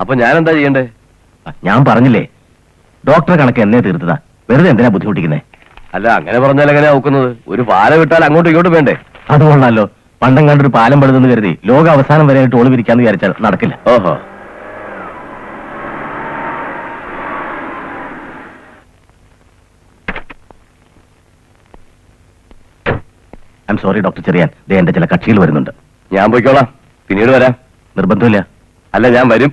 അപ്പൊ ഞാൻ എന്താ ചെയ്യണ്ടേ? ഞാൻ പറഞ്ഞില്ലേ, ഡോക്ടറെ കണക്ക് എന്നേ തീർത്തതാ. വെറുതെ എന്തിനാ ബുദ്ധിമുട്ടിക്കുന്നേ? അല്ല, അങ്ങനെ പറഞ്ഞാൽ എങ്ങനെയാ നോക്കുന്നത്? ഒരു പാലം വിട്ടാൽ അങ്ങോട്ടും ഇങ്ങോട്ടും വേണ്ടേ? അത് കൊള്ളാലോ. പണ്ടം കണ്ടൊരു പാലം പടുതെന്ന് കരുതി ലോക അവസാനം വരെ ടോള് പിരിക്കാന്ന് വിചാരിച്ചാൽ നടക്കില്ല. ഓഹോ. I am sorry doctor Cherian, എന്റെ ചില കക്ഷികൾ വരുന്നുണ്ട്. ഞാൻ പോയിക്കോളാം, പിന്നീട് വരാം. നിർബന്ധമില്ല. അല്ല, ഞാൻ വരും.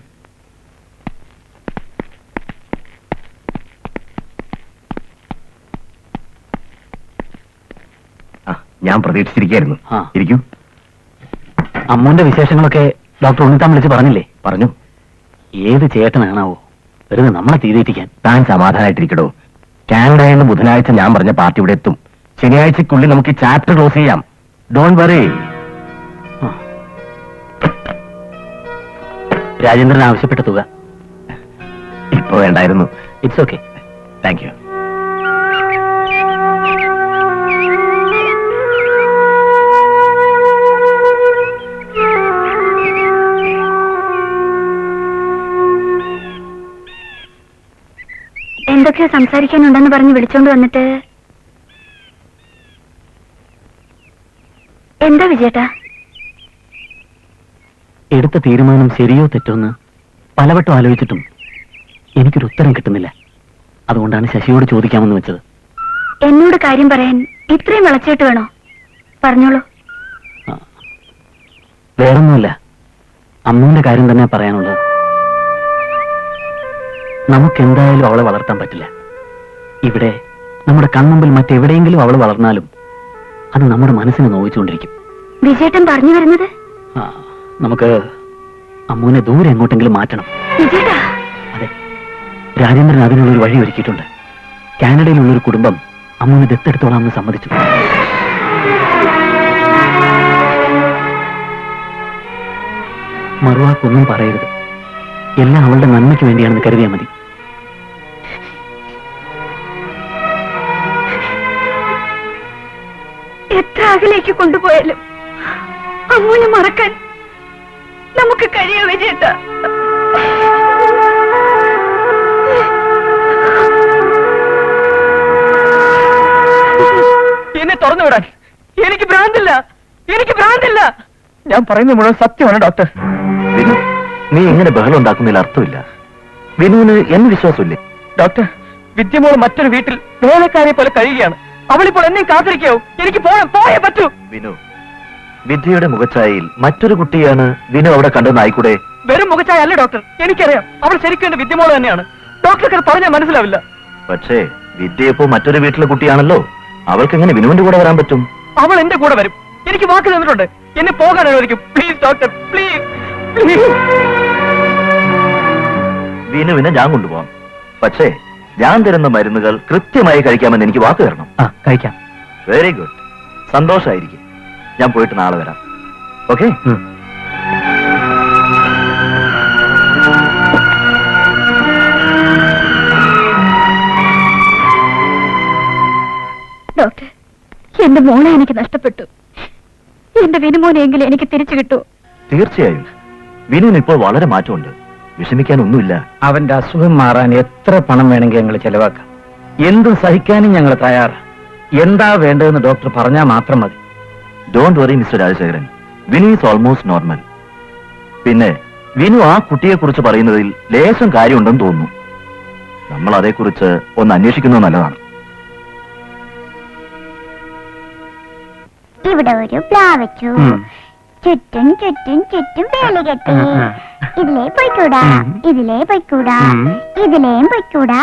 ഞാൻ പ്രതീക്ഷിച്ചിരിക്കായിരുന്നു. ഇരിക്കൂ. അമ്മൂന്റെ വിശേഷങ്ങളൊക്കെ ഡോക്ടർ ഉണ്ണിത്താൻ വിളിച്ച് പറഞ്ഞില്ലേ? പറഞ്ഞു. ഏത് ചേട്ടനാണാവോ വെറുതെ നമ്മളെ തീരേറ്റിക്കാൻ? താൻ സമാധാനായിട്ടിരിക്കടോ. കാനഡയിൽ നിന്ന് ബുധനാഴ്ച ഞാൻ പറഞ്ഞ പാർട്ടി ഇവിടെ എത്തും. ശനിയാഴ്ചക്കുള്ളിൽ നമുക്ക് ഈ ചാപ്റ്റർ ക്ലോസ് ചെയ്യാം. Don't worry. രാജേന്ദ്രൻ ആവശ്യപ്പെട്ട തുക ഇപ്പൊ വേണ്ടായിരുന്നു. It's okay. Thank you. എന്തൊക്കെയോ സംസാരിക്കാനുണ്ടെന്ന് പറഞ്ഞ് വിളിച്ചോണ്ട് വന്നിട്ട് എന്താ വിജയേട്ടാ? എടുത്ത തീരുമാനം ശരിയോ തെറ്റോന്ന് പലവട്ടം ആലോചിച്ചിട്ടും എനിക്കൊരു ഉത്തരം കിട്ടുന്നില്ല. അതുകൊണ്ടാണ് ശശിയോട് ചോദിക്കാമെന്ന് വെച്ചത്. എന്നോട് കാര്യം പറയാൻ ഇത്രയും വിളച്ചിട്ട് വേണോ? പറഞ്ഞോളൂ. വേറൊന്നുമില്ല, അമ്മൂന്റെ കാര്യം തന്നെ പറയാനുള്ളത്. നമുക്കെന്തായാലും അവളെ വളർത്താൻ പറ്റില്ല. ഇവിടെ നമ്മുടെ കൺമുമ്പിൽ മറ്റെവിടെയെങ്കിലും അവൾ വളർന്നാലും അത് നമ്മുടെ മനസ്സിനെ നോവിച്ചുകൊണ്ടിരിക്കും. വിജയേട്ടൻ പറഞ്ഞു വരുന്നത്? നമുക്ക് അമ്മൂനെ ദൂരെ എങ്ങോട്ടെങ്കിലും മാറ്റണം. വിജയേട്ടാ? അതെ, രാജേന്ദ്രൻ അതിനുള്ളൊരു വഴി ഒരുക്കിയിട്ടുണ്ട്. കാനഡയിലുള്ളൊരു കുടുംബം അമ്മൂനെ ദത്തെടുത്തോളാമെന്ന് സമ്മതിച്ചു. മറുവാക്കൊന്നും പറയരുത്. എല്ലാം അവളുടെ നന്മയ്ക്ക് വേണ്ടിയാണെന്ന് കരുതിയാൽ മതി. എത്ര അകലേക്ക് കൊണ്ടുപോയാലും അമ്മൂനെ മറക്കാൻ നമുക്ക് കഴിയോ വിജയേട്ടാ? എന്നെ തുറന്നു വിടാൻ എനിക്ക് ഭ്രാന്തില്ല, എനിക്ക് ഭ്രാന്തില്ല. ഞാൻ പറയുന്നത് മുഴുവൻ സത്യമാണ് ഡോക്ടർ. വിനു, നീ ഇങ്ങനെ ബഹളം ഉണ്ടാക്കുന്നതിൽ അർത്ഥമില്ല. വിനുവിന് എന്ന് വിശ്വാസമില്ലേ? ഡോക്ടർ, വിദ്യമോൾ മറ്റൊരു വീട്ടിൽ വേലക്കാരെ പോലെ കഴിയുകയാണ്. അവളിപ്പോൾ എന്നെ കാത്തിരിക്കോ? എനിക്ക് പോയേ പറ്റൂ. വിനു, വിദ്യയുടെ മുഖച്ഛായയിൽ മറ്റൊരു കുട്ടിയാണ് വിനു അവിടെ കണ്ടെന്ന് ആയിക്കൂടെ? വെറും മുഖച്ചായ അല്ല ഡോക്ടർ, എനിക്കറിയാം. അവൾ ശരിക്കും എന്റെ വിദ്യമോൾ തന്നെയാണ്. ഡോക്ടർക്ക് പറഞ്ഞാൽ മനസ്സിലാവില്ല. പക്ഷേ വിദ്യയപ്പോ മറ്റൊരു വീട്ടിലെ കുട്ടിയാണല്ലോ. അവൾക്ക് എങ്ങനെ വിനുവിന്റെ കൂടെ വരാൻ പറ്റും? അവൾ എന്റെ കൂടെ വരും. എനിക്ക് വാക്ക് തന്നിട്ടുണ്ട്. എന്നെ പോകാൻ അനുവദിക്കും. Please doctor, please. വിനുവിനെ ഞാൻ കൊണ്ടുപോകാം. പക്ഷേ ഞാൻ തരുന്ന മരുന്നുകൾ കൃത്യമായി കഴിക്കാമെന്ന് എനിക്ക് വാക്ക് തരണം. കഴിക്കാം. Very good. സന്തോഷായിരിക്കും. ഞാൻ പോയിട്ട് നാളെ വരാം. ഓക്കെ? ഡോക്ടർ, എന്റെ മോളെ എനിക്ക് നഷ്ടപ്പെട്ടു. എന്റെ വിനുമോനെങ്കിലും എനിക്ക് തിരിച്ചു കിട്ടൂ? തീർച്ചയായും. വിനുവിന് ഇപ്പോൾ വളരെ മാറ്റമുണ്ട്. വിഷമിക്കാനൊന്നുമില്ല. അവന്റെ അസുഖം മാറാൻ എത്ര പണം വേണമെങ്കിൽ ഞങ്ങൾ ചെലവാക്കാം. എന്തും സഹിക്കാനും ഞങ്ങൾ തയ്യാറാ. എന്താ വേണ്ടതെന്ന് ഡോക്ടർ പറഞ്ഞാൽ മാത്രം മതി. Don't worry mister Rajasekharan. Vinu is almost normal. പിന്നെ വിനു ആ കുട്ടിയെ കുറിച്ച് പറയുന്നതിൽ ലേശം കാര്യമുണ്ടെന്ന് തോന്നുന്നു. നമ്മൾ അതേക്കുറിച്ച് ഒന്ന് അന്വേഷിക്കുന്നത് നല്ലതാണ്. ഇവിടെ ഒരു പ്ലാവ് വെച്ചു, ചുറ്റും ചുറ്റും ചുറ്റും വേലി കെട്ടി. ഇതിലേ പൊയ്ക്കൂടാ, ഇതിലേ പൊയ്ക്കൂടാ, ഇതിലേം പൊയ്ക്കൂടാ,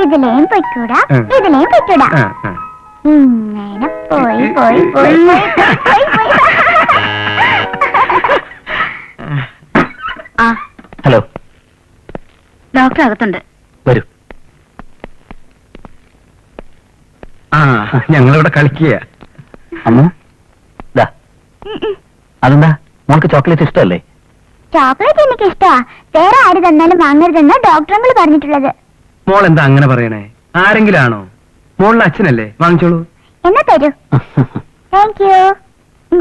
ഇതിലേം പൊയ്ക്കൂടാ, ഇതിലേം പൊയ്ക്കൂടാ. ഇങ്ങനെ പോയി പോയി പോയി പോയി പോയി. ആ, ഹലോ. ഡോക്ടർ അകത്തുണ്ട്. വരൂ. ഞങ്ങളിവിടെ കളിക്കുക. അമ്മ, അതെന്താ മോൾക്ക് ചോക്ലേറ്റ് ഇഷ്ടമല്ലേ? ചോക്ലേറ്റ് എനിക്ക് ഇഷ്ടമാ. വേറെ ആര് തന്നാലും വാങ്ങരുതെന്നാ ഡോക്ടറുകൾ പറഞ്ഞിട്ടുള്ളത്. മോൾ എന്താ അങ്ങനെ പറയണേ? ആരെങ്കിലും ആണോ? മോളുടെ അച്ഛനല്ലേ? വാങ്ങിച്ചോളൂ. എന്നാ തരൂ. Thank you.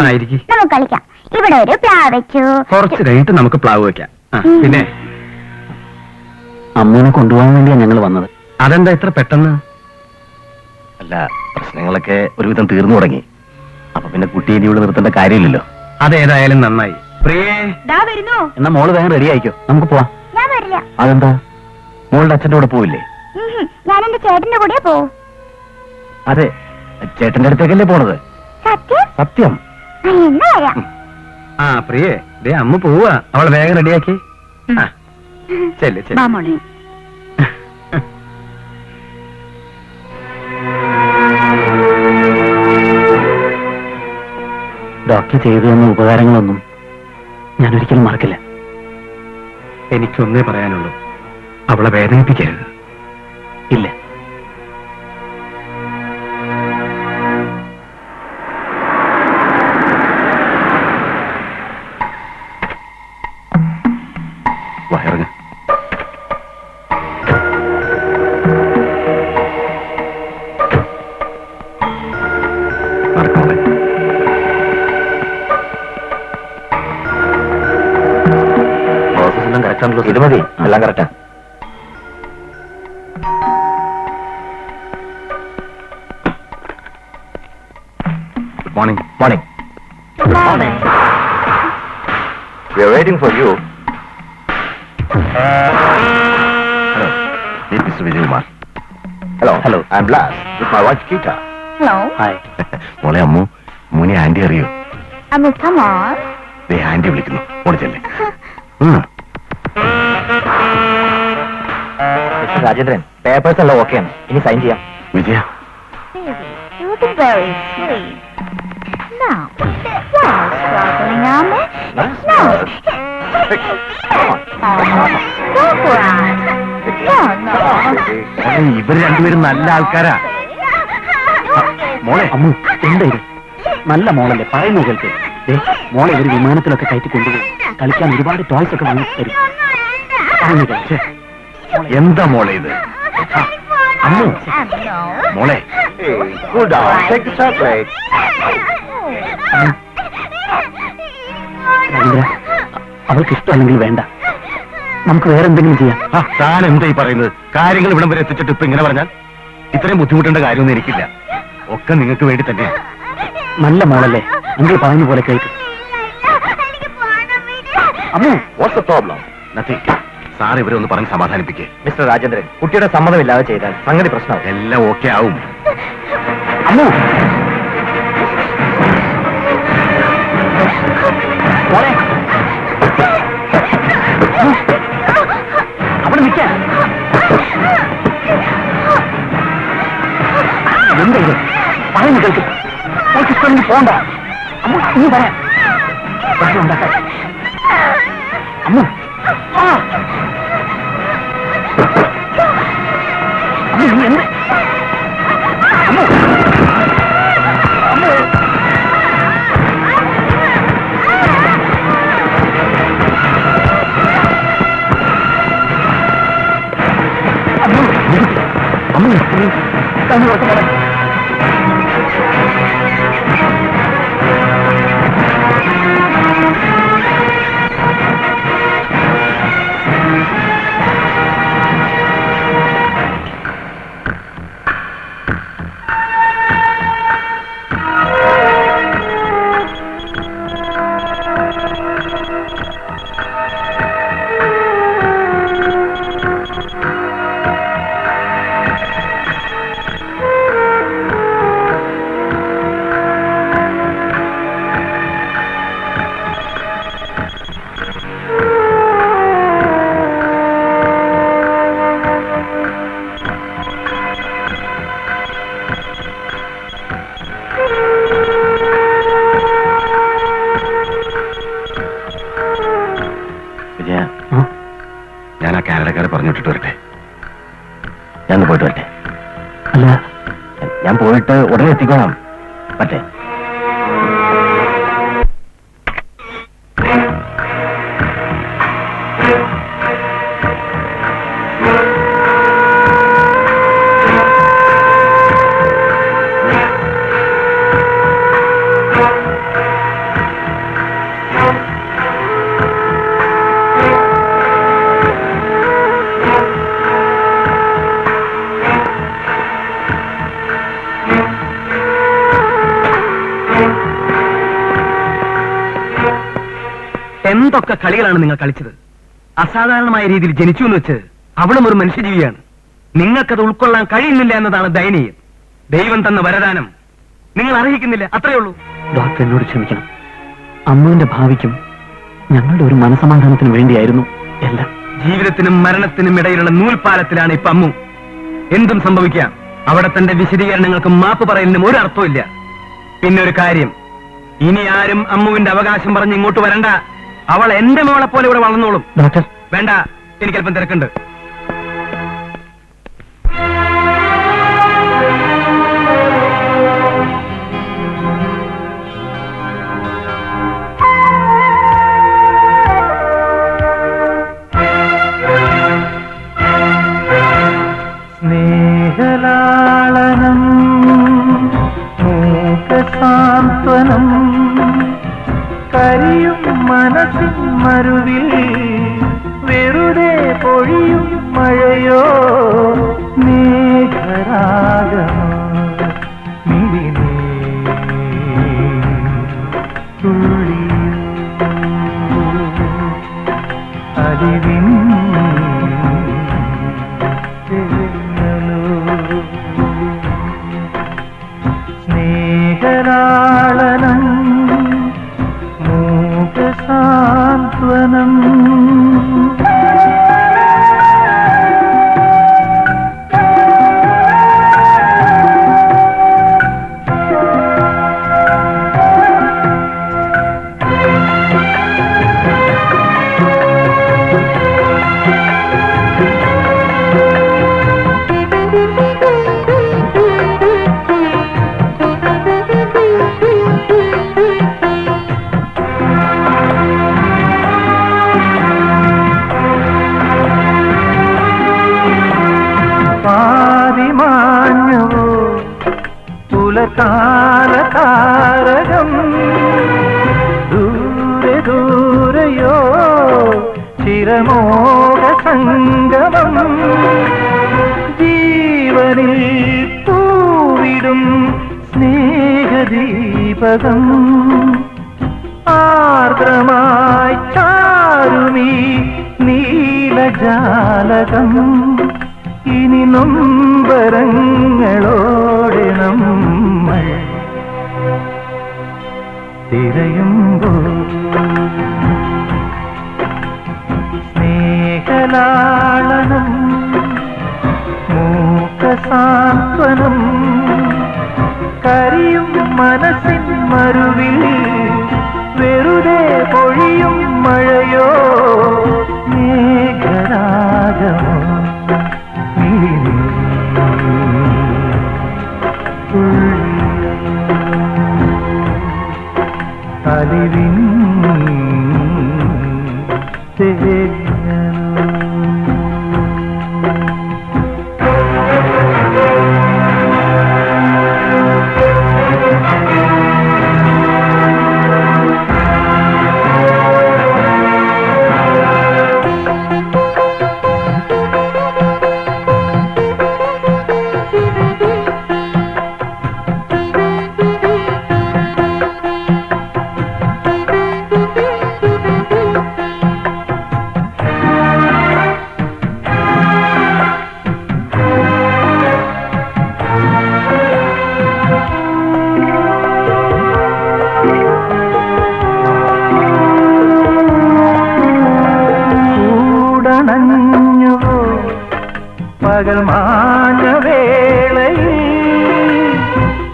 ആയിരിക്കും. നമുക്ക് കളിക്കാം. ഇവിടെ ഒരു പ്ലാവ് വെച്ചു. കുറച്ച് കഴിഞ്ഞിട്ട് നമുക്ക് പ്ലാവ് വെക്കാം. പിന്നെ അമ്മൂനെ കൊണ്ടുപോകാൻ വേണ്ടിയാണ് ഞങ്ങൾ വന്നത്. അതെന്താ ഇത്ര പെട്ടെന്ന്? അല്ല, പ്രശ്നങ്ങളൊക്കെ ഒരുവിധം തീർന്നു തുടങ്ങി. അപ്പൊ പിന്നെ കുട്ടിയെ ഇനി ഇവിടെ നിർത്തേണ്ട കാര്യമില്ലല്ലോ. അതേതായാലും നന്നായി. പ്രിയേ, വരുന്നു. എന്നാ മോള് വേഗം റെഡി ആയിക്കോ, നമുക്ക് പോവാം. ഞാൻ വരില്ല. അതെന്താ? മോളുടെ അച്ഛൻ്റെ കൂടെ പോവില്ലേ? ഞാൻ എന്റെ ചേട്ടന്റെ കൂടെ പോവും. അതെ, ചേട്ടന്റെ അടുത്തേക്കല്ലേ പോണത്? സത്യം? സത്യം. എന്നാ വരാം. ആ പ്രിയേ, ദേ അമ്മ പോവാ. അവളെ വേഗം റെഡിയാക്കി. ചെല്ല് ചെല്ല്. മോളെ. ഡോക്ടർ ചെയ്തു തന്ന ഉപകാരങ്ങളൊന്നും ഞാൻ ഒരിക്കലും മറക്കില്ല. എനിക്കൊന്നേ പറയാനുള്ളൂ, അവളെ വേദനിപ്പിക്കരുത്. ഇല്ല. വയറിന് നടക്കണേ. പ്രോസസ് എല്ലാം കറക്റ്റാണല്ലോ. ഇത് മതി, എല്ലാം correct. Good morning. Morning. Morning. We are waiting for you. Hello, meet Mr. Vijay Kumar. Hello. Hello. I'm Blas with my wife Geeta. Hello. Hi. മോളെ അമ്മു, മോനെ ആന്റി അറിയോ? Ammu, come on. ദേ ആന്റി വിളിക്കുന്നു, മോളെ ചെല്ലേ. മിസ്റ്റർ രാജേന്ദ്രൻ, പേപ്പേഴ്സ് എല്ലാം ഓക്കെയാണ്, ഇനി സൈൻ ചെയ്യാം. വിജയ, You look very sweet. Now, why struggling on me? No. Go for it. No. ഇവര് രണ്ടുപേരും നല്ല ആൾക്കാരാ. മോളെ അമ്മു, എന്താ ഇത്? നല്ല മോളല്ലേ, പറയുന്നു കേൾക്ക്. മോളെ ഒരു വിമാനത്തിലൊക്കെ കയറ്റി കൊണ്ടുപോകും. കളിക്കാൻ ഒരുപാട് ടോയ്സ് ഒക്കെ വാങ്ങി തരും. പറയുന്നു കേൾക്ക്. എന്താ മോളെ ഇത്? അമ്മു, No. മോളെ cool down, take the chocolate. Ravindra, അവൾക്ക് ഇഷ്ടമല്ലെങ്കിൽ വേണ്ട, നമുക്ക് വേറെ എന്തെങ്കിലും ചെയ്യാം. താൻ എന്താ ഈ പറയുന്നത്? കാര്യങ്ങൾ ഇവിടം വരെ എത്തിച്ചിട്ട് ഇപ്പൊ ഇങ്ങനെ പറഞ്ഞാൽ ഇത്രയും ബുദ്ധിമുട്ടേണ്ട കാര്യമൊന്നും എനിക്കില്ല. ഒക്കെ നിങ്ങൾക്ക് വേണ്ടി തന്നെയാ. നല്ല മോളല്ലേ, നിങ്ങൾ പറഞ്ഞ പോലെ കേൾക്ക്. Ammu, what's the problem? Nothing. Sir ഇവരെ ഒന്ന് പറഞ്ഞ് സമാധാനിപ്പിക്കേ. മിസ്റ്റർ രാജേന്ദ്രൻ, കുട്ടിയുടെ സമ്മതമില്ലാതെ ചെയ്താൽ സംഗതി പ്രശ്നമാവും. എല്ലാം ഓക്കെ ആവും. അമ്മു, മോളെ അവിടെ നിൽക്കാൻ. എന്താ ഇത്? പറയുന്നു കേൾക്ക്. മോൾക്ക് ഇഷ്ടമെങ്കിൽ പോണ്ട. അമ്മു, നീ പറയാം. പ്രശ്നം ഉണ്ടാക്കാൻ. അമ്മു, അമ്മു, നീ എന്ത്? അമ്മു, അമ്മു. അമ്മു, തന്നെ കൊടുത്തോളെ. ഞാൻ ആ കാനഡക്കാരെ പറഞ്ഞു വിട്ടിട്ട് വരട്ടെ. ഞാൻ പോയിട്ട് വരട്ടെ. അല്ല, ഞാൻ പോയിട്ട് ഉടനെ എത്തിക്കോളാം. പറ്റേ? എന്തൊക്കെ കളികളാണ് നിങ്ങൾ കളിച്ചത്. അസാധാരണമായ രീതിയിൽ ജനിച്ചു എന്ന് വെച്ച് അവളും ഒരു മനുഷ്യജീവിയാണ്. നിങ്ങൾക്കത് ഉൾക്കൊള്ളാൻ കഴിയുന്നില്ല എന്നതാണ് ദയനീയം. ദൈവം തന്ന വരദാനം നിങ്ങൾ അർഹിക്കുന്നില്ല, അത്രയേ ഉള്ളൂ. ഡോക്ടർ എന്നോട് ക്ഷമിക്കണം. അമ്മുവിന്റെ ഭാവിക്കും ഞങ്ങളുടെ ഒരു മനസമാധാനത്തിന് വേണ്ടിയായിരുന്നു എല്ലാം. ജീവിതത്തിനും മരണത്തിനും ഇടയിലുള്ള നൂൽപാലത്തിലാണ് ഇപ്പൊ അമ്മു. എന്തും സംഭവിക്കാം. അവിടെ തന്റെ വിശദീകരണങ്ങൾക്കും മാപ്പ് പറയലിനും ഒരു അർത്ഥമില്ല. പിന്നെ ഒരു കാര്യം, ഇനി ആരും അമ്മുവിന്റെ അവകാശം പറഞ്ഞ് ഇങ്ങോട്ട് വരണ്ട. അവൾ എന്റെ മോളെ പോലെ ഇവിടെ വളർന്നോളും. ഡോക്ടർ, വേണ്ട, എനിക്കല്പം തിരക്കുണ്ട്. സ്നേഹലാളനം മൂകസാന്ത്വനം കരിയും മനസ്സിൻ മരുവിൽ വെറുതെ പൊഴിയും മഴയോ മേഘരാഗമോ മിഴിനീ തുള്ളിയോ അരിവിൻ സ്നേഹരാളനം മൂകസാന്ത്വനം. പാതിമാഞ്ഞവോ പുലകാലതാരകം ദൂരെ ദൂരയോ ചിരമോഹ സംഗമം ജീവനിൽ പൂവിടും സ്നേഹദീപകം ആർദ്രമായി ചാരുമീ നീലജാലകം ഇനി നൊമ്പരങ്ങളോടെ നമ്മൾ തിരയുമ്പോൾ സ്നേഹലാളനം മൂകസാന്ത്വനം കരിയും മനസ്സിൻ മരുവിൽ വെറുതെ പൊഴിയും മഴയോ മേഘരാഗമോ അലിവിൻ പകൽ മാഞ്ഞ വേളയിൽ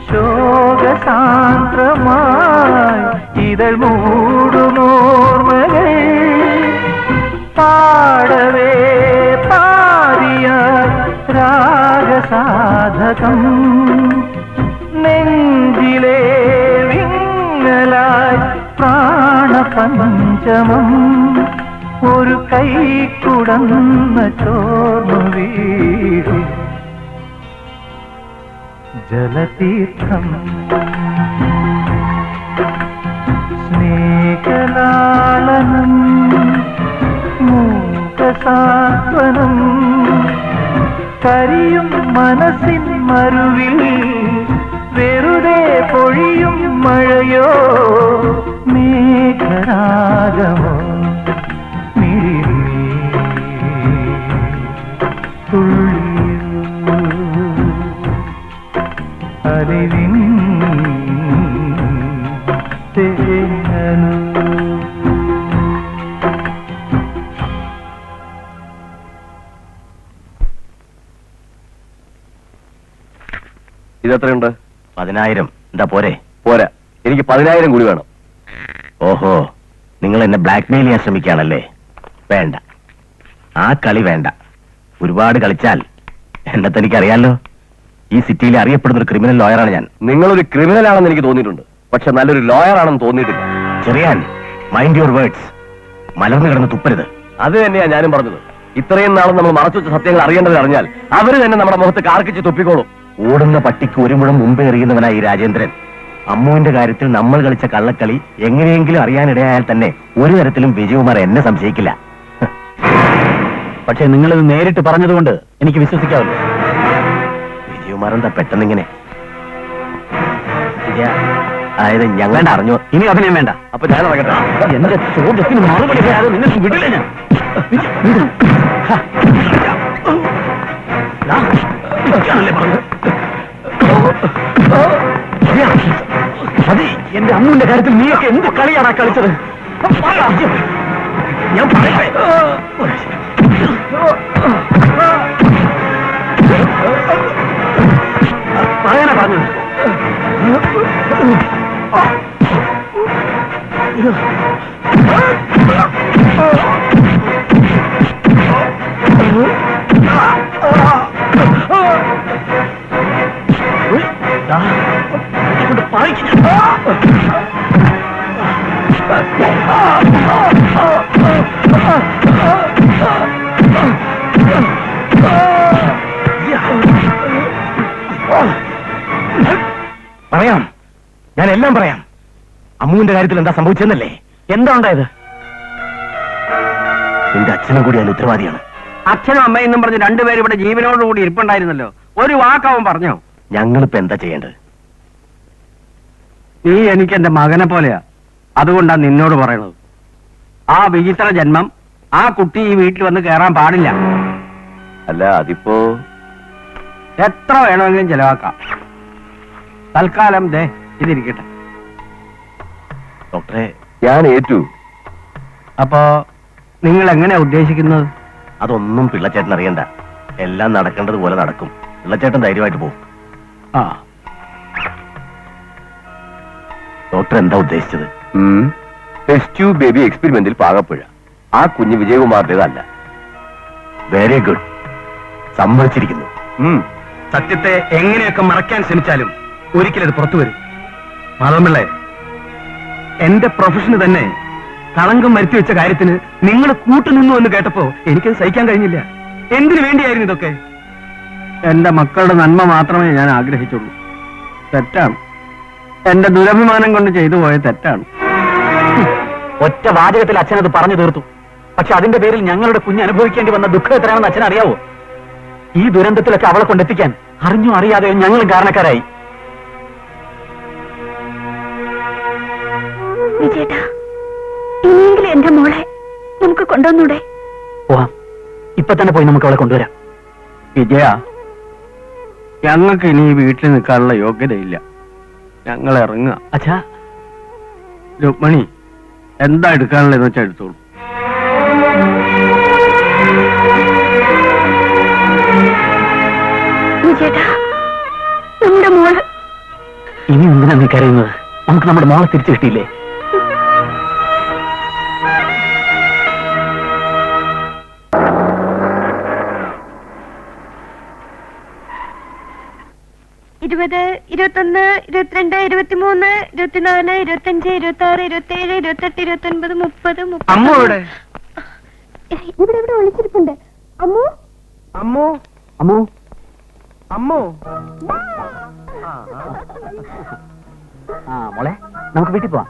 ശോകസാന്ദ്രമായി ഇതൾ മൂടുമോർമകൾ പാടവേ പാടിയാൽ രാഗസാധകം നെഞ്ചിലെ വിങ്ങലായി പ്രാണപഞ്ചമം ഒരു കൈ കുടന്ന ചോർന്നു വീഴും ജലതീർത്ഥം സ്നേഹലാളനം മൂകസാന്ത്വനം കരിയും മനസ്സിൻ മരുവിൽ വെറുതെ പൊഴിയും മഴയോ മേഘരാഗമോ അറിവിൻ തേനു. ഇതെത്രയുണ്ട്? 10,000. എന്താ പോരെ? പോരാ, എനിക്ക് 10,000 കൂടി വേണം. ഓഹോ, നിങ്ങൾ എന്നെ ബ്ലാക്ക്മെയിൽ ചെയ്യാൻ ശ്രമിക്കുകയാണല്ലേ? വേണ്ട, ആ കളി വേണ്ട. ഒരുപാട് കളിച്ചാൽ എന്നെ തനിക്കറിയാലോ. ഈ സിറ്റിയിൽ അറിയപ്പെടുന്ന ഒരു ക്രിമിനൽ ലോയറാണ് ഞാൻ. നിങ്ങളൊരു ക്രിമിനൽ ആണെന്ന് എനിക്ക് തോന്നിയിട്ടുണ്ട്, പക്ഷെ നല്ലൊരു ലോയർ ആണെന്ന് തോന്നിയിട്ടില്ല. Cheriyan, mind your words. മലർന്നു കിടന്ന് തുപ്പരുത്. അത് തന്നെയാ ഞാനും പറഞ്ഞത്. ഇത്രയും നാളും നമ്മൾ മറച്ചുവെച്ച സത്യങ്ങൾ അറിയേണ്ടത് അറിഞ്ഞാൽ അവര് തന്നെ നമ്മുടെ മുഖത്ത് കാർക്കിച്ച് തുപ്പിക്കോളും. ഓടുന്ന പട്ടിക്ക് ഒരു മുഴം മുമ്പേ എറിയുന്നവനായി രാജേന്ദ്രൻ. അമ്മുവിന്റെ കാര്യത്തിൽ നമ്മൾ കളിച്ച കള്ളക്കളി എങ്ങനെയെങ്കിലും അറിയാനിടയായാൽ തന്നെ ഒരു തരത്തിലും വിജയകുമാർ എന്നെ സംശയിക്കില്ല. പക്ഷെ നിങ്ങളിത് നേരിട്ട് പറഞ്ഞതുകൊണ്ട് എനിക്ക് വിശ്വസിക്കാമല്ലോ. വിജയകുമാർ എന്താ പെട്ടെന്നിങ്ങനെ? അതായത് ഞങ്ങൾ അറിഞ്ഞു. ഇനി അഭിനയം വേണ്ട. അപ്പൊ ഞാൻ ഇറങ്ങട്ടെ. എന്റെ ചോദ്യത്തിന് മറുപടി പറയാതെ നിങ്ങൾക്ക് വിടില്ല ഞാൻ. അതെ, എന്റെ അമ്മുവിന്റെ കാര്യത്തിൽ നീയൊക്കെ എന്ത് കളിയാണ് കളിച്ചത്? ഞാൻ പറയട്ടെ. പറയാനാ പറഞ്ഞത്. പറയാം, ഞാൻ എല്ലാം പറയാം. അമ്മുവിന്റെ കാര്യത്തിൽ എന്താ സംഭവിച്ചെന്നല്ലേ? എന്താ ഉണ്ടായത്? എന്റെ അച്ഛനും കൂടി അതിന് ഉത്തരവാദിയാണ്. അച്ഛനും അമ്മയും എന്നും പറഞ്ഞ് രണ്ടുപേരും ഇവിടെ ജീവനോടുകൂടി ഇരിപ്പുണ്ടായിരുന്നല്ലോ. ഒരു വാക്കാവും പറഞ്ഞോ? ഞങ്ങളിപ്പോ എന്താ ചെയ്യേണ്ടത്? നീ എനിക്ക് എന്റെ മകനെ പോലെയാ, അതുകൊണ്ടാ നിന്നോട് പറയണത്. ആ വിചിത്ര ജന്മം, ആ കുട്ടി ഈ വീട്ടിൽ വന്ന് കയറാൻ പാടില്ല. അല്ല, അതിപ്പോ എത്ര വേണമെങ്കിലും ചെലവാക്കാം. തൽക്കാലം ദേ ഇതിരിക്കട്ടെ. ഡോക്ടറെ, ഞാൻ ഏറ്റു. അപ്പോ നിങ്ങൾ എങ്ങനെയാ ഉദ്ദേശിക്കുന്നത്? അതൊന്നും പിള്ളച്ചേട്ടൻ അറിയണ്ട. എല്ലാം നടക്കേണ്ടത് പോലെ നടക്കും. പിള്ളച്ചേട്ടൻ ധൈര്യമായിട്ട് പോകും. ആ, ഡോക്ടർ എന്താ ഉദ്ദേശിച്ചത്? ടെസ്റ്റ് ട്യൂബ് ബേബി എക്സ്പെരിമെന്റിൽ പാകപ്പുഴ. ആ കുഞ്ഞ് വിജയകുമാറിന്റേതല്ല. വെരി ഗുഡ്, സമ്മതിച്ചിരിക്കുന്നു. സത്യത്തെ എങ്ങനെയൊക്കെ മറയ്ക്കാൻ ശ്രമിച്ചാലും ഒരിക്കലും അത് പുറത്തു വരും. മാധവൻപിള്ളേ, എന്റെ പ്രൊഫഷന് തന്നെ കളങ്കം വരുത്തി വെച്ച കാര്യത്തിന് നിങ്ങൾ കൂട്ടുനിന്നു എന്ന് കേട്ടപ്പോ എനിക്കത് സഹിക്കാൻ കഴിഞ്ഞില്ല. എന്തിനു വേണ്ടിയായിരുന്നു ഇതൊക്കെ? എന്റെ മക്കളുടെ നന്മ മാത്രമേ ഞാൻ ആഗ്രഹിച്ചുള്ളൂ. തെറ്റാണ്, എന്റെ ദുരഭിമാനം കൊണ്ട് ചെയ്തു പോയ തെറ്റാണ്. ഒറ്റ വാചകത്തിൽ അച്ഛനത് പറഞ്ഞു തീർത്തു. പക്ഷെ അതിന്റെ പേരിൽ ഞങ്ങളുടെ കുഞ്ഞ് അനുഭവിക്കേണ്ടി വന്ന ദുഃഖം എത്രയാണെന്ന് അച്ഛൻ അറിയാവോ? ഈ ദുരന്തത്തിലൊക്കെ അവളെ കൊണ്ടെത്തിക്കാൻ അറിഞ്ഞോ അറിയാതെയോ ഞങ്ങളും കാരണക്കാരായി. വിജയേട്ടാ, ഇനിയെങ്കിലും എന്റെ മോളെ നമുക്ക് കൊണ്ടുവന്നൂടെ? പോവാം, ഇപ്പൊ തന്നെ പോയി നമുക്ക് അവളെ കൊണ്ടുവരാം. വിജയ, ഞങ്ങൾക്ക് ഇനി ഈ വീട്ടിൽ നിൽക്കാനുള്ള യോഗ്യതയില്ല. ഞങ്ങൾ ഇറങ്ങുക. അച്ഛാ, രുക്മണി, എന്താ എടുക്കാനുള്ളതെന്ന് വെച്ചാൽ എടുത്തോളൂ. വിജയേട്ടാ, നമ്മുടെ മോള്. ഇനി എന്തിനാ നീ കരയുന്നത്? നമുക്ക് നമ്മുടെ മോളെ തിരിച്ചു കിട്ടിയില്ലേ? ഇരുപത്, 21, 22, 23, 24, 25, 26, 27, 28, 29, 30, അമ്മ എവിടെ? ഇവിടെ ഇവിടെ ഒളിച്ചിരിപ്പുണ്ട്. അമ്മു, അമ്മോ, അമ്മോ, അമ്മോ. ആ മോളെ, നമുക്ക് വീട്ടിൽ പോവാം.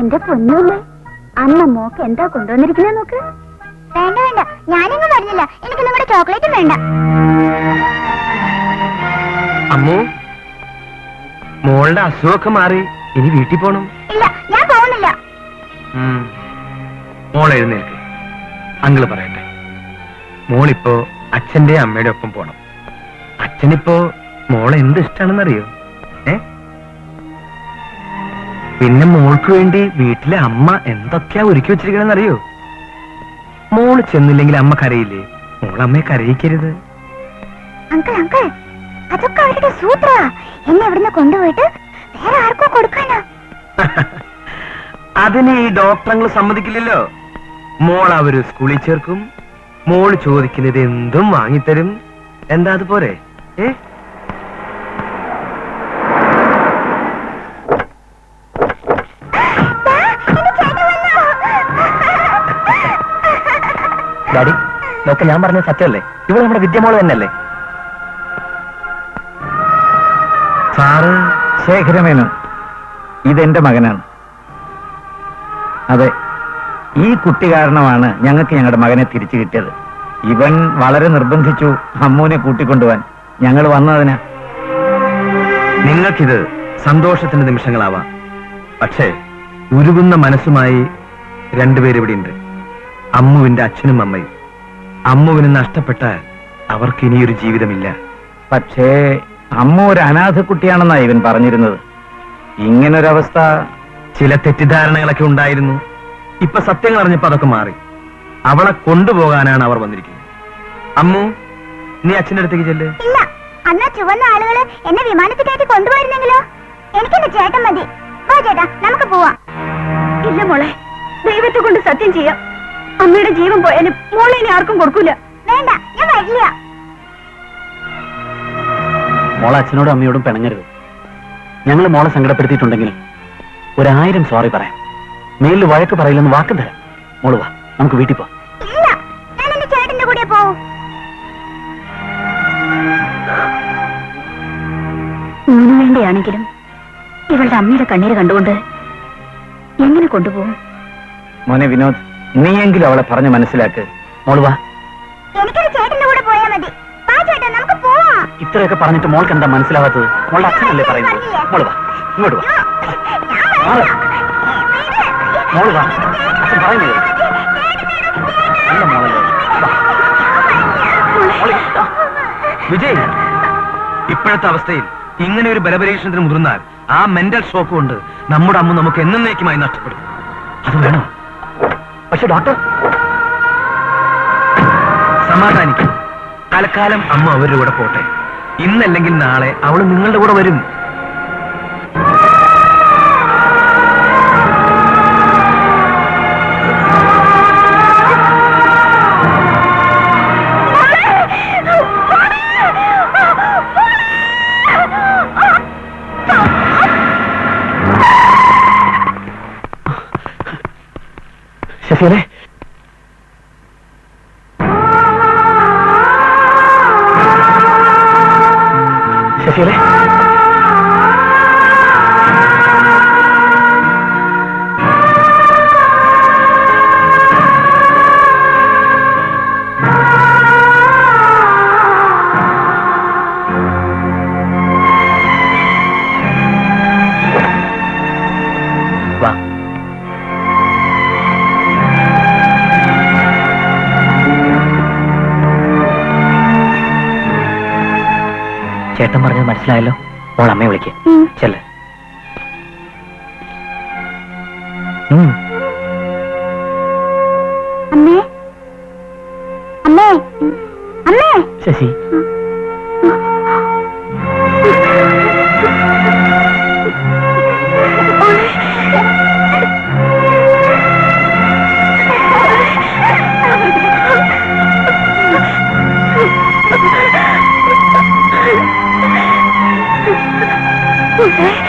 എന്റെ പൊന്നൂല്ലേ, അന്ന് മോക്ക് എന്താ കൊണ്ടുവന്നിരിക്കുന്ന നോക്ക്. വേണ്ട വേണ്ട, ഞാനൊന്നും പറഞ്ഞില്ല. എനിക്ക് നമ്മുടെ ചോക്ലേറ്റും വേണ്ട. അമ്മോ, മോളുടെ അസുഖമൊക്കെ മാറി ഇനി വീട്ടിൽ പോണം. ഇല്ല, ഞാൻ പോകുന്നില്ല. മോൾ എഴുന്നേൽക്ക്. അങ്കിള് പറയട്ടെ. മോളിപ്പോ അച്ഛന്റെ അമ്മയുടെ ഒപ്പം പോണം. അച്ഛനിപ്പോ മോളെ എന്ത് ഇഷ്ടാണെന്നറിയോ? പിന്നെ മോൾക്ക് വേണ്ടി വീട്ടിലെ അമ്മ എന്തൊക്കെയാ ഒരുക്കി വെച്ചിരിക്കണെന്നറിയോ? മോള് ചെന്നില്ലെങ്കിൽ അമ്മ കരയില്ലേ? മോളമ്മയെ കരയിക്കരുത്. അങ്കിൾ അങ്കിൾ, അതൊക്കെ അവരുടെ സൂത്ര. എന്നെ ഇവിടുന്ന് കൊണ്ടുപോയിട്ട് വേറെ ആർക്കോ കൊടുക്കാനാ. അതിന് ഈ ഡോക്ടറങ്ങൾ സമ്മതിക്കില്ലല്ലോ. മോൾ അവര് സ്കൂളിൽ ചേർക്കും. മോള് ചോദിക്കുന്നത് എന്തും വാങ്ങിത്തരും. എന്താ അതുപോലെ? ഡാഡി, ഇതൊക്കെ ഞാൻ പറഞ്ഞ സത്യമല്ലേ? ഇവിടെ നമ്മുടെ വിദ്യമോള് തന്നെയല്ലേ? സാറ് ശേഖരമേനോൻ, ഇതെന്റെ മകനാണ്. അതെ, ഈ കുട്ടി കാരണമാണ് ഞങ്ങൾക്ക് ഞങ്ങളുടെ മകനെ തിരിച്ചു കിട്ടിയത്. ഇവൻ വളരെ നിർബന്ധിച്ചു അമ്മൂനെ കൂട്ടിക്കൊണ്ടുപോവാൻ. ഞങ്ങൾ വന്നതിനാ. നിങ്ങൾക്കിത് സന്തോഷത്തിന്റെ നിമിഷങ്ങളാവാം. പക്ഷേ ഉരുകുന്ന മനസ്സുമായി രണ്ടുപേരിവിടെ ഉണ്ട്. അമ്മുവിന്റെ അച്ഛനും അമ്മയും. അമ്മുവിന് നഷ്ടപ്പെട്ടാൽ അവർക്ക് ഇനിയൊരു ജീവിതമില്ല. പക്ഷേ അമ്മ ഒരു അനാഥ കുട്ടിയാണെന്നാ ഇവൻ പറഞ്ഞിരുന്നത്. ഇങ്ങനൊരവസ്ഥ. ചില തെറ്റിദ്ധാരണകളൊക്കെ ഉണ്ടായിരുന്നു. ഇപ്പൊ സത്യങ്ങൾ അറിഞ്ഞപ്പോ അതൊക്കെ മാറി. അവളെ കൊണ്ടുപോകാനാണ് അവർ വന്നിരിക്കുന്നത്. അമ്മു, നീ അച്ഛൻ്റെ അടുത്തേക്ക് ചെല്ല്. ഇല്ല, അന്നാ ചുവന്ന ആളുകള് എന്നെ വിമാനത്തിൽ കയറ്റി കൊണ്ടുപോയിരുന്നെങ്കിലോ? എനിക്കെന്റെ ചേട്ടൻ മതി. വാ ചേട്ടാ, നമുക്ക് പോവാം. ഇല്ല മോളെ, ദൈവത്തെ കൊണ്ട് സത്യം ചെയ്യാം. അമ്മയുടെ ജീവൻ പോയാലും മോളെ ഇനി ആർക്കും കൊടുക്കൂല. വേണ്ട, ഞാൻ വരില്ല. മോളെ അച്ഛനോടും അമ്മയോടും പിണങ്ങരുത്. ഞങ്ങൾ മോളെ സങ്കടപ്പെടുത്തിയിട്ടുണ്ടെങ്കിൽ 1000 സോറി പറയാം. മേലിൽ വഴക്ക് പറയില്ലെന്ന് വാക്ക് തരാം. മോള് വാ, നമുക്ക് വീട്ടിൽ പോവാം. ഇല്ല, ഞാൻ എന്റെ ചേട്ടന്റെ കൂടെ പോവും. ഇതിനു വേണ്ടിയാണെങ്കിലും ഇവളുടെ അമ്മയുടെ കണ്ണീര് കണ്ടുകൊണ്ട് എങ്ങനെ കൊണ്ടുപോകും? മോനെ വിനോദ്, നീയെങ്കിലും അവളെ പറഞ്ഞ് മനസ്സിലാക്ക്. മോള് വാ. എനിക്കൊരു ചേട്ടന്റെ കൂടെ പോയാൽ മതി. വാ ചേട്ടാ, നമുക്ക് പോവാം. ഇത്രയൊക്കെ പറഞ്ഞിട്ട് മോൾക്ക് എന്താ മനസ്സിലാവാത്തത്? മോളുടെ അച്ഛനല്ലേ പറയുന്നത്? മോള് വാ, ഇങ്ങോട്ട് വാ. മാറ്. മോള് വാ, അച്ഛൻ പറയുന്നത് നല്ല മോളല്ലേ. വാ. മോളെ, വിജയ്, ഇപ്പോഴത്തെ അവസ്ഥയിൽ ഇങ്ങനെ ഒരു ബലപരീക്ഷണത്തിന് മുതിർന്നാൽ ആ മെന്റൽ ഷോക്ക് കൊണ്ട് നമ്മുടെ അമ്മ നമുക്ക് എന്നേക്കുമായി നഷ്ടപ്പെടും. അത് വേണോ? പക്ഷെ ഡോക്ടർ, സമാധാനിക്കും. തൽക്കാലം അമ്മ അവരുടെ കൂടെ പോട്ടെ. ഇന്നല്ലെങ്കിൽ നാളെ അവള് നിങ്ങളുടെ കൂടെ വരും. ശശിയല്ലേ? ശശിയല്ലേ? വാ. ചേട്ടൻ പറഞ്ഞത് മനസ്സിലായല്ലോ. മോൾ അമ്മയെ വിളിക്കുക. ചെല്ല്. അമ്മേ, അമ്മേ, അമ്മേ. ശശി, Okay.